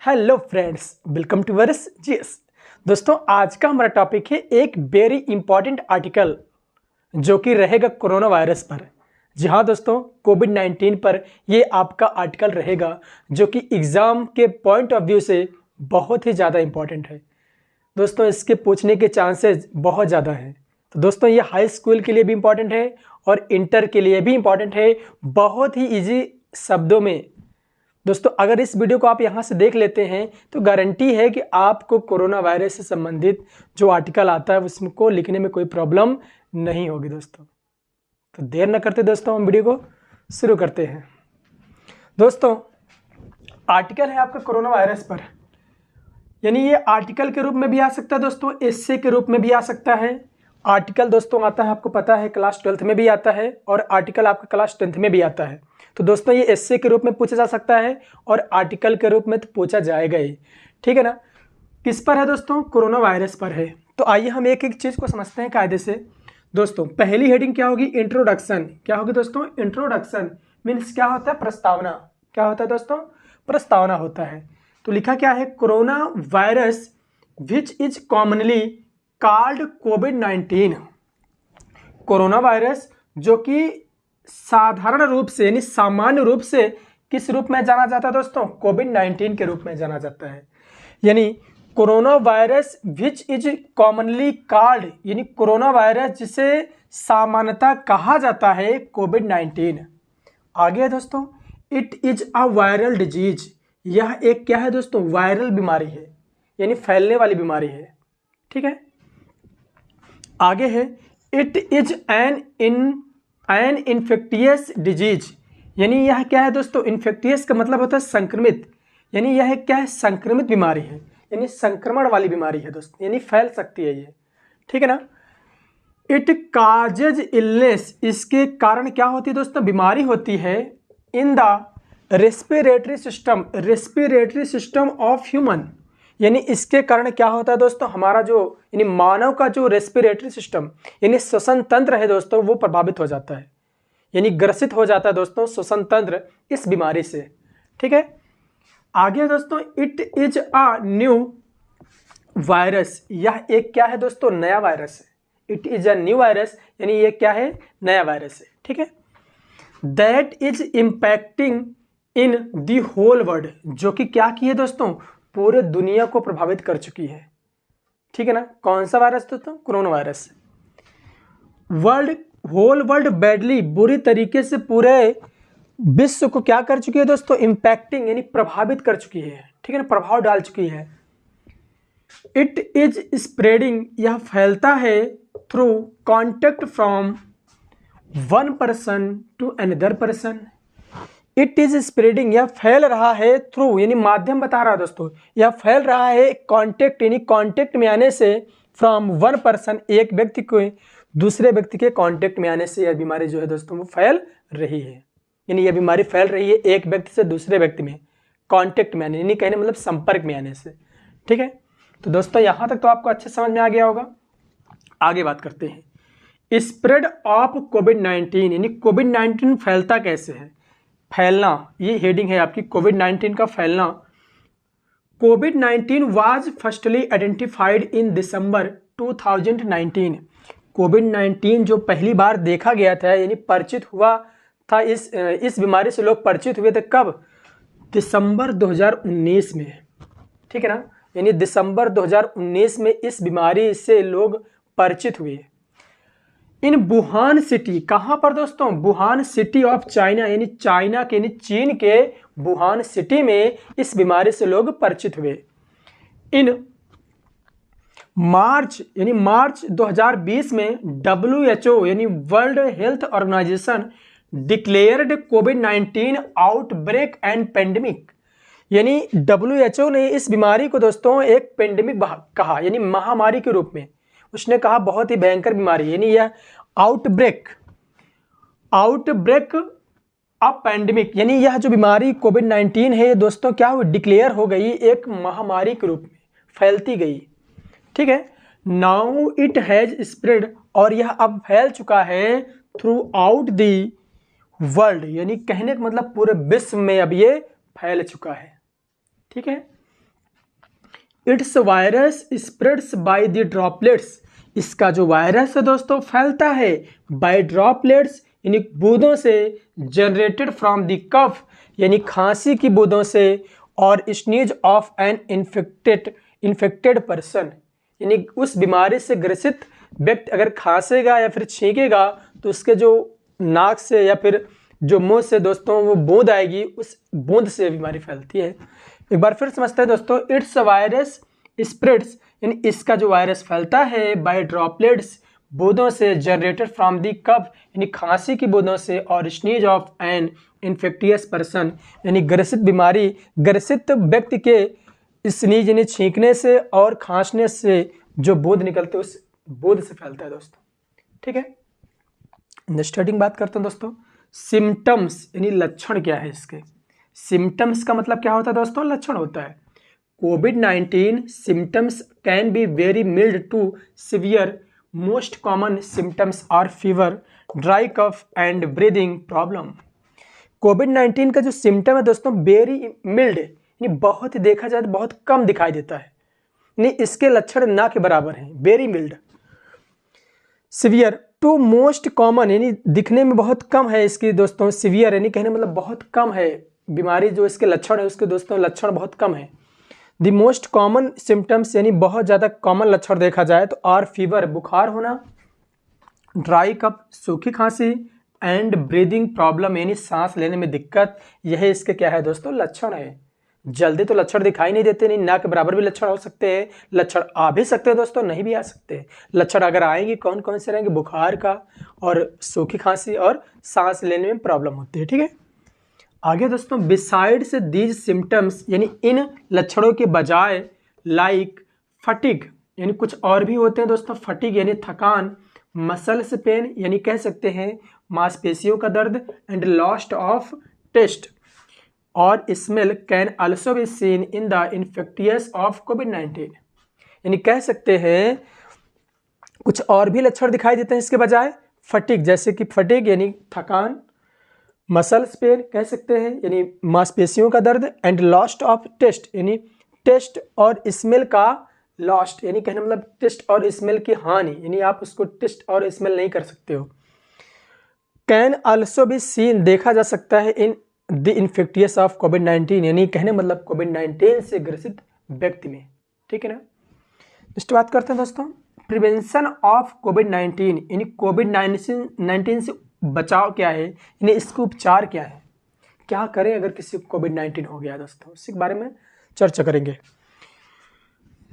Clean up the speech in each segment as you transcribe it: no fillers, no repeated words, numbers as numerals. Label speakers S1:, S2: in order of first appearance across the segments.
S1: Hello friends, welcome to वर्स GS. दोस्तों, आज का हमारा टॉपिक है एक वेरी इंपॉर्टेंट आर्टिकल जो कि रहेगा कोरोना वायरस पर। जी हाँ दोस्तों, कोविड-19 पर ये आपका आर्टिकल रहेगा जो कि एग्ज़ाम के पॉइंट ऑफ व्यू से बहुत ही ज़्यादा इंपॉर्टेंट है। दोस्तों, इसके पूछने के चांसेस बहुत ज़्यादा हैं। तो दोस्तों, ये हाई स्कूल के लिए भी इंपॉर्टेंट है और इंटर के लिए भी इंपॉर्टेंट है, बहुत ही ईजी शब्दों में। दोस्तों, अगर इस वीडियो को आप यहाँ से देख लेते हैं तो गारंटी है कि आपको कोरोना वायरस से संबंधित जो आर्टिकल आता है उसको लिखने में कोई प्रॉब्लम नहीं होगी। दोस्तों, तो देर न करते दोस्तों हम वीडियो को शुरू करते हैं। दोस्तों, आर्टिकल है आपका कोरोना वायरस पर, यानी ये आर्टिकल के रूप में भी आ सकता है दोस्तों, एस्से के रूप में भी आ सकता है। आर्टिकल दोस्तों आता है, आपको पता है, क्लास 12th में भी आता है और आर्टिकल आपका क्लास 10th में भी आता है। तो दोस्तों, ये एस्से के रूप में पूछा जा सकता है और आर्टिकल के रूप में तो पूछा जाएगा ही, ठीक है ना। किस पर है दोस्तों? कोरोना वायरस पर है। तो आइए हम एक एक चीज़ को समझते हैं कायदे से। दोस्तों, पहली हेडिंग क्या होगी? इंट्रोडक्शन। क्या होगी दोस्तों? इंट्रोडक्शन मीन्स क्या होता है? प्रस्तावना। क्या होता है दोस्तों? प्रस्तावना होता है। तो लिखा क्या है? Corona virus which is commonly called covid. Corona virus जो कि साधारण रूप से यानी सामान्य रूप से किस रूप में जाना जाता है दोस्तों? कोविड-19 के रूप में जाना जाता है। यानी corona virus which is commonly called, यानी कोरोना वायरस जिसे सामान्यतः कहा जाता है कोविड-19। आगे है दोस्तों, it is a viral disease. यह एक क्या है दोस्तों? वायरल बीमारी है, यानी फैलने वाली बीमारी है, ठीक है। आगे है, it is an infectious disease. यानी यह क्या है दोस्तों? इन्फेक्टियस का मतलब होता है संक्रमित, यानी यह क्या है? संक्रमित बीमारी है, यानी संक्रमण वाली बीमारी है दोस्तों, यानी फैल सकती है ये, ठीक है ना। इट काजेज इलनेस, इसके कारण क्या होती है दोस्तों? बीमारी होती है in the respiratory system of human. यानी इसके कारण क्या होता है दोस्तों? हमारा जो यानी मानव का जो रेस्पिरेटरी सिस्टम यानी श्वसन तंत्र है दोस्तों, वो प्रभावित हो जाता है, यानी ग्रसित हो जाता है दोस्तों श्वसन तंत्र इस बीमारी से, ठीक है। आगे दोस्तों, it is a new virus. यह एक क्या है दोस्तों? नया वायरस है। It is a new virus, यानी ये क्या है? नया वायरस है, ठीक है। That is impacting in the whole world, जो कि क्या की है दोस्तों? पूरे दुनिया को प्रभावित कर चुकी है, ठीक है ना। कौन सा वायरस दोस्तों? Corona virus. Whole world badly, बुरी तरीके से पूरे विश्व को क्या कर चुकी है दोस्तों? इम्पैक्टिंग यानी प्रभावित कर चुकी है, ठीक है ना, प्रभाव डाल चुकी है। इट इज स्प्रेडिंग, यह फैलता है through contact from one person to another person. It is spreading, यह फैल रहा है थ्रू यानी माध्यम बता रहा है दोस्तों, यह फैल रहा है कॉन्टेक्ट यानी कॉन्टेक्ट में आने से, फ्रॉम वन पर्सन, एक व्यक्ति को दूसरे व्यक्ति के कॉन्टेक्ट में आने से यह बीमारी जो है दोस्तों वो फैल रही है। यानी यह बीमारी फैल रही है एक व्यक्ति से दूसरे व्यक्ति में कॉन्टेक्ट में आने, यानी कहने मतलब संपर्क में आने से, ठीक है। तो दोस्तों, यहाँ तक तो आपको अच्छे समझ में आ गया होगा। आगे बात करते हैं, स्प्रेड ऑफ कोविड-19, यानी कोविड-19 फैलता कैसे है? फैलना, ये हेडिंग है आपकी, कोविड-19 का फैलना। कोविड-19 वाज फर्स्टली आइडेंटिफाइड इन दिसंबर 2019। कोविड-19 जो पहली बार देखा गया था यानी परिचित हुआ था, इस बीमारी से लोग परिचित हुए थे कब? दिसंबर 2019 में, ठीक है ना। यानी दिसंबर 2019 में इस बीमारी से लोग परिचित हुए। इन वुहान सिटी, कहां पर दोस्तों? वुहान सिटी ऑफ चाइना, यानी चाइना के यानी चीन के वुहान सिटी में इस बीमारी से लोग परिचित हुए। इन मार्च 2020 में WHO यानी वर्ल्ड हेल्थ ऑर्गेनाइजेशन डिक्लेयर्ड कोविड-19 आउटब्रेक एंड पेंडेमिक। यानी WHO ने इस बीमारी को दोस्तों एक पेंडेमिक कहा, यानी महामारी के रूप में उसने कहा, बहुत ही भयंकर बीमारी, यानी यह आउटब्रेक ऑफ पेंडेमिक, यानी यह जो बीमारी कोविड-19 है दोस्तों क्या हुई? डिक्लेयर हो गई एक महामारी के रूप में, फैलती गई, ठीक है। नाउ इट हैज स्प्रेड, और यह अब फैल चुका है थ्रू आउट दी वर्ल्ड, यानी कहने का मतलब पूरे विश्व में अब ये फैल चुका है, ठीक है। It's virus spreads by the droplets, इसका जो वायरस है दोस्तों फैलता है बाय ड्रॉपलेट्स यानी बूंदों से, जनरेटेड फ्रॉम द कफ यानी खांसी की बूंदों से, और sneeze of an infected person यानी उस बीमारी से ग्रसित व्यक्ति अगर खांसेगा या फिर छींकेगा तो उसके जो नाक से या फिर जो मुंह से दोस्तों वो बूंद आएगी, उस बूंद से बीमारी फैलती है। एक बार फिर समझते हैं दोस्तों, इट्स वायरस स्प्रेड्स यानी इसका जो वायरस फैलता है बाय ड्रॉपलेट्स बूंदों से, जनरेटेड फ्रॉम दी कफ यानी खांसी की बूंदों से, और sneeze of an infectious person यानी ग्रसित व्यक्ति के स्नीज यानी छींकने से और खांसने से जो बूंद निकलते उस बूंद से फैलता है दोस्तों। ठीक है, स्टार्टिंग बात करते हैं दोस्तों, सिम्टम्स यानी लक्षण क्या है इसके। सिम्टम्स का मतलब क्या होता है दोस्तों, लक्षण होता है। कोविड-19 symptoms can be very mild to severe, most common symptoms are fever, dry cough and breathing problem. कोविड-19 का जो सिम्टम है दोस्तों वेरी मिल्ड यानी बहुत देखा जाए तो बहुत कम दिखाई देता है, यानी इसके लक्षण ना के बराबर हैं, very mild. Severe to most common यानी दिखने में बहुत कम है इसकी दोस्तों, सिवियर यानी कहने मतलब बहुत कम है बीमारी, जो इसके लक्षण है उसके दोस्तों लक्षण बहुत कम है। द मोस्ट कॉमन सिम्टम्स यानी बहुत ज़्यादा कॉमन लक्षण देखा जाए तो आर फीवर बुखार होना, ड्राई कफ सूखी खांसी, एंड ब्रीदिंग प्रॉब्लम यानी सांस लेने में दिक्कत, यह इसके क्या है दोस्तों लक्षण है। जल्दी तो लक्षण दिखाई नहीं देते, नहीं ना के बराबर भी लक्षण हो सकते हैं, लक्षण आ भी सकते हैं दोस्तों, नहीं भी आ सकते। लक्षण अगर आएंगे कौन कौन से रहेंगे, बुखार का और सूखी खांसी और सांस लेने में प्रॉब्लम होती है। ठीक है, आगे दोस्तों, बिसाइड्स दीज सिम्टम्स यानी इन लक्षणों के बजाय, लाइक फटीग यानी कुछ और भी होते हैं दोस्तों, फटीग यानी थकान, मसल्स पेन यानी कह सकते हैं मांसपेशियों का दर्द, एंड लॉस्ट ऑफ टेस्ट और smell can also be seen in the infectious of कोविड-19 यानी कह सकते हैं कुछ और भी लक्षण दिखाई देते हैं इसके बजाय। फटीग जैसे कि फटीग यानी थकान, मसल्स पेन कह सकते हैं यानी मांसपेशियों का दर्द, एंड लॉस्ट ऑफ टेस्ट यानी टेस्ट और स्मेल का लॉस्ट यानी कहने मतलब टेस्ट और स्मेल की हानि, यानी आप उसको टेस्ट और स्मेल नहीं कर सकते हो। कैन आल्सो बी सीन देखा जा सकता है इन द इन्फेक्टियस ऑफ कोविड-19 यानी कहने मतलब कोविड-19 से ग्रसित व्यक्ति में। ठीक है ना, नेक्स्ट बात करते हैं दोस्तों, प्रिवेंशन ऑफ कोविड-19 यानी कोविड-19 से बचाव क्या है, यानी इसका उपचार क्या है, क्या करें अगर किसी को कोविड-19 हो गया दोस्तों, इसके बारे में चर्चा करेंगे।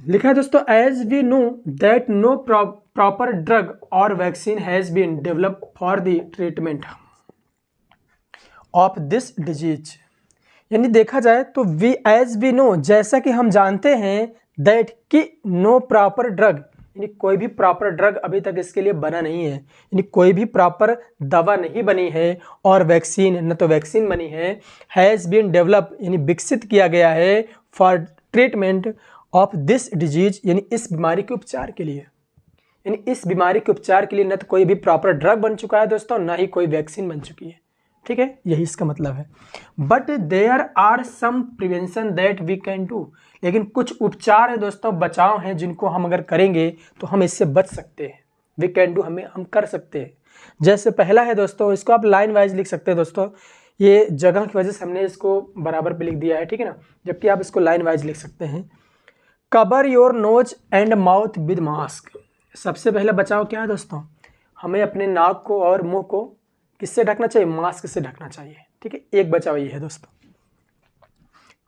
S1: लिखा है दोस्तों, as we know that no proper drug और vaccine has been developed for the treatment of this disease यानी देखा जाए तो एज वी नो जैसा कि हम जानते हैं, दैट कि नो प्रॉपर ड्रग यानी कोई भी प्रॉपर ड्रग अभी तक इसके लिए बना नहीं है, यानी कोई भी प्रॉपर दवा नहीं बनी है, और वैक्सीन न तो वैक्सीन बनी है, हैज़ बीन डेवलप यानी विकसित किया गया है for treatment of this disease यानी इस बीमारी के उपचार के लिए, यानी इस बीमारी के उपचार के लिए न तो कोई भी प्रॉपर ड्रग बन चुका है दोस्तों, ना ही कोई वैक्सीन बन चुकी है। ठीक है, यही इसका मतलब है। But there are some prevention that we can do, लेकिन कुछ उपचार है दोस्तों, बचाव हैं जिनको हम अगर करेंगे तो हम इससे बच सकते हैं। वी कैन डू हम कर सकते हैं। जैसे पहला है दोस्तों, इसको आप लाइन वाइज लिख सकते हैं दोस्तों, ये जगह की वजह से हमने इसको बराबर पे लिख दिया है, ठीक है ना, जबकि आप इसको लाइन वाइज लिख सकते हैं। Cover your nose and mouth with mask, सबसे पहला बचाव क्या है दोस्तों, हमें अपने नाक को और मुंह को किससे ढकना चाहिए, मास्क से ढकना चाहिए। ठीक है, एक बचाव ये है दोस्तों।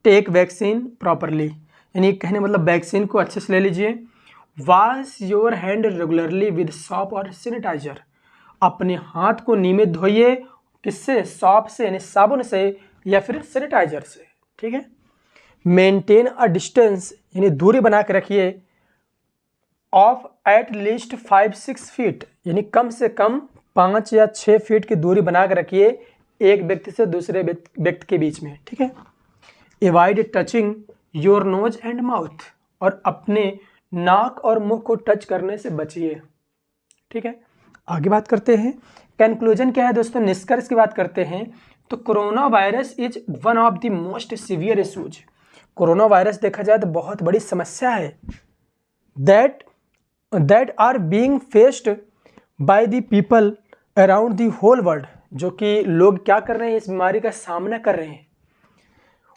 S1: टेक वैक्सीन प्रॉपरली यानी कहने मतलब वैक्सीन को अच्छे से ले लीजिए। Wash your hand regularly with shop और सैनिटाइजर, अपने हाथ को नियमित धोइए, किससे, सॉप से यानी साबुन से या फिर सैनिटाइजर से। ठीक है, मेंटेन अ डिस्टेंस यानी दूरी बना के रखिए ऑफ एट लीस्ट 5-6 फीट यानी कम से कम 5 या 6 फीट की दूरी बना के रखिए एक व्यक्ति से दूसरे व्यक्ति के बीच में। ठीक है, avoid touching your nose and mouth, और अपने नाक और मुंह को टच करने से बचिए। ठीक है, आगे बात करते हैं, कंक्लूजन क्या है दोस्तों, निष्कर्ष की बात करते हैं तो corona virus is one of the most severe issues, corona virus देखा जाए तो बहुत बड़ी समस्या है that are being faced by the people around the whole world, जो कि लोग क्या कर रहे हैं, इस बीमारी का सामना कर रहे हैं।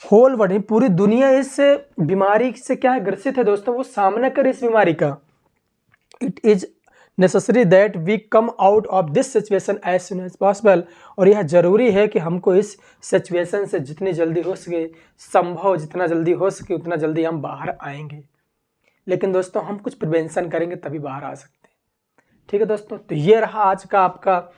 S1: होल वर्ल्ड, पूरी दुनिया इस बीमारी से क्या ग्रसित है दोस्तों, वो सामना कर इस बीमारी का। It is necessary that we come out of this situation as soon as possible, और यह जरूरी है कि हमको इस सिचुएशन से जितनी जल्दी हो सके, संभव जितना जल्दी हो सके उतना जल्दी हम बाहर आएंगे। लेकिन दोस्तों हम कुछ प्रिवेंशन करेंगे तभी बाहर आ सकते हैं। ठीक है दोस्तों, तो ये रहा आज का आपका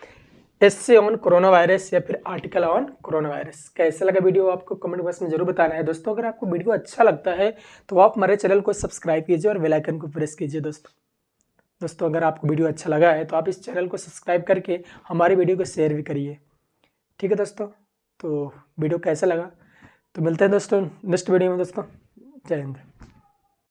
S1: एस्से ऑन कोरोना वायरस या फिर आर्टिकल ऑन कोरोना वायरस। कैसा लगा वीडियो आपको कमेंट बॉक्स में जरूर बताना है दोस्तों। अगर आपको वीडियो अच्छा लगता है तो आप हमारे चैनल को सब्सक्राइब कीजिए और बेल आइकन को प्रेस कीजिए दोस्तों अगर आपको वीडियो अच्छा लगा है तो आप इस चैनल को सब्सक्राइब करके हमारी वीडियो को शेयर भी करिए। ठीक है दोस्तों, तो वीडियो कैसा लगा तो मिलते हैं दोस्तों नेक्स्ट वीडियो में दोस्तों। जय हिंद।